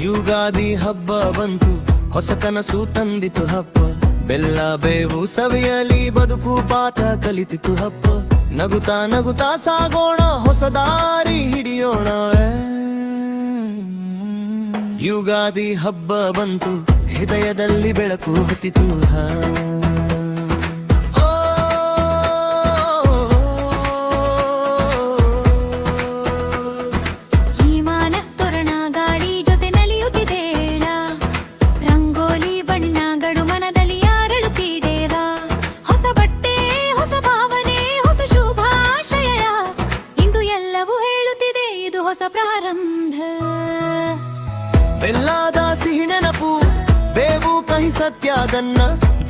ಯುಗಾದಿ ಹಬ್ಬ ಬಂತು, ಹೊಸ ಕನಸು ತಂದಿತು ಹಬ್ಬ. ಬೆಲ್ಲ ಬೇವು ಸವಿಯಲಿ ಬದುಕು ಪಾಠ ಕಲಿತಿತು ಹಬ್ಬ. ನಗುತ್ತಾ ನಗುತ್ತಾ ಸಾಗೋಣ, ಹೊಸ ದಾರಿ ಹಿಡಿಯೋಣ. ಯುಗಾದಿ ಹಬ್ಬ ಬಂತು, ಹೃದಯದಲ್ಲಿ ಬೆಳಕು ಹೊತ್ತಿತು. ಹೊಸ ಪ್ರಾರಂಭ. ಬೆಲ್ಲದ ಸಿಹಿ ನೆನಪು, ಬೇವು ಕಹಿ ಸತ್ಯಾಗನ್ನ,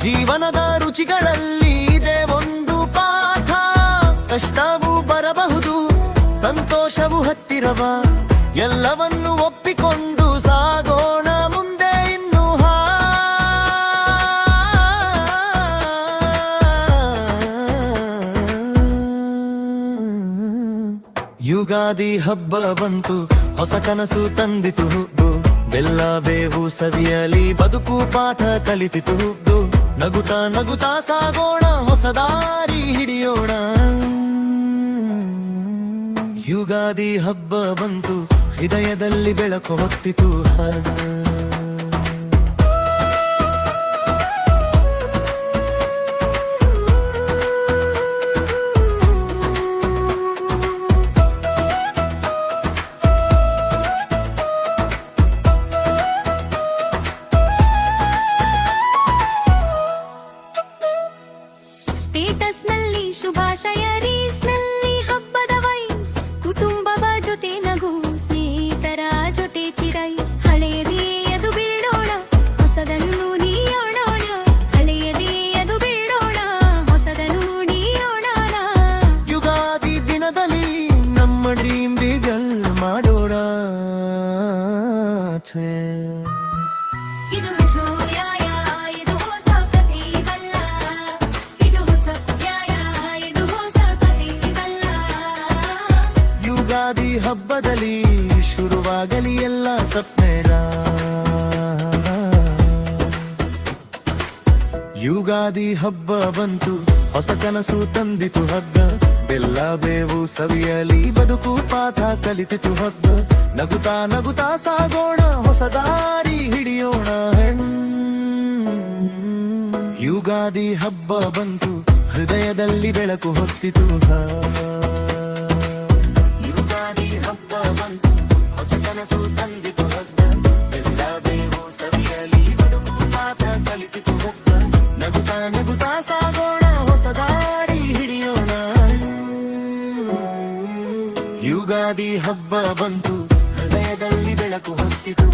ಜೀವನದ ರುಚಿಗಳಲ್ಲಿ ಇದೆ ಒಂದು ಪಾಠ. ಕಷ್ಟವೂ ಬರಬಹುದು, ಸಂತೋಷವು ಹತ್ತಿರವ, ಎಲ್ಲವನ್ನು ಒಪ್ಪಿಕೊಂಡು ಸಾಗೋಣ ಮುಂದೆ ಇನ್ನು. ಯುಗಾದಿ ಹಬ್ಬ ಬಂತು, ಹೊಸ ಕನಸು ತಂದಿತು ಹುದ್ದು. ಬೆಲ್ಲ ಬೇವು ಸವಿಯಲಿ ಬದುಕು ಪಾಠ ಕಲಿತಿತು ಹುದ್ದು. ನಗುತ್ತಾ ನಗುತ್ತಾ ಸಾಗೋಣ, ಹೊಸ ದಾರಿ ಹಿಡಿಯೋಣ. ಯುಗಾದಿ ಹಬ್ಬ ಬಂತು, ಹೃದಯದಲ್ಲಿ ಬೆಳಕು ಹೊತ್ತಿತು. ಸ್ಟೇಟಸ್ ನಲ್ಲಿ ಶುಭಾಶಯ, ರೀಲ್ಸ್ ನಲ್ಲಿ ಹಬ್ಬದ ವೈಸ್, ಕುಟುಂಬದ ಜೊತೆ ನಗು, ಸ್ನೇಹಿತರ ಜೊತೆ ಚಿರೈಸ್. ಹಳೆಯದೇ ಅದು ಬಿಡೋಣ, ಹೊಸದನ್ನು ನೀಯೋಣ. ಹಳೆಯದೇ ಅದು ಬಿಡೋಣ, ಹೊಸದನ್ನು ನೀಯೋಣ. ಯುಗಾದಿ ದಿನದಲ್ಲಿ ನಮ್ಮ ಡ್ರೀಮ್ ಬಿಗಲ್ ಮಾಡೋಣ. ಇದು ಯುಗಾದಿ ಹಬ್ಬದಲ್ಲಿ ಶುರುವಾಗಲಿ ಎಲ್ಲ ಸಪ್ನೇರ. ಯುಗಾದಿ ಹಬ್ಬ ಬಂತು, ಹೊಸ ಕನಸು ತಂದಿತು ಹಬ್ಬ. ಬೆಲ್ಲ ಬೇವು ಸವಿಯಲಿ ಬದುಕು ಪಾಠ ಕಲಿತಿತು ಹಬ್ಬ. ನಗುತ್ತಾ ನಗುತ್ತಾ ಸಾಗೋಣ, ಹೊಸ ದಾರಿ ಹಿಡಿಯೋಣ. ಯುಗಾದಿ ಹಬ್ಬ ಬಂತು, ಹೃದಯದಲ್ಲಿ ಬೆಳಕು ಹೊತ್ತಿತು. ಹೊಸ ಕನಸು ತಂದಿತು ಹಬ್ಬ. ಬೆಲ್ಲ ಬೇವು ಸವಿಯಲಿ ಬದುಕು ಪಾಠ ಕಲಿತಿತು ಹಬ್ಬ. ನಗುತ್ತಾ ನಗುತ್ತಾ ಸಾಗೋಣ, ಹೊಸ ದಾರಿ ಹಿಡಿಯೋಣ. ಯುಗಾದಿ ಹಬ್ಬ ಬಂತು, ಹೃದಯದಲ್ಲಿ ಬೆಳಕು ಹೊತ್ತಿತು.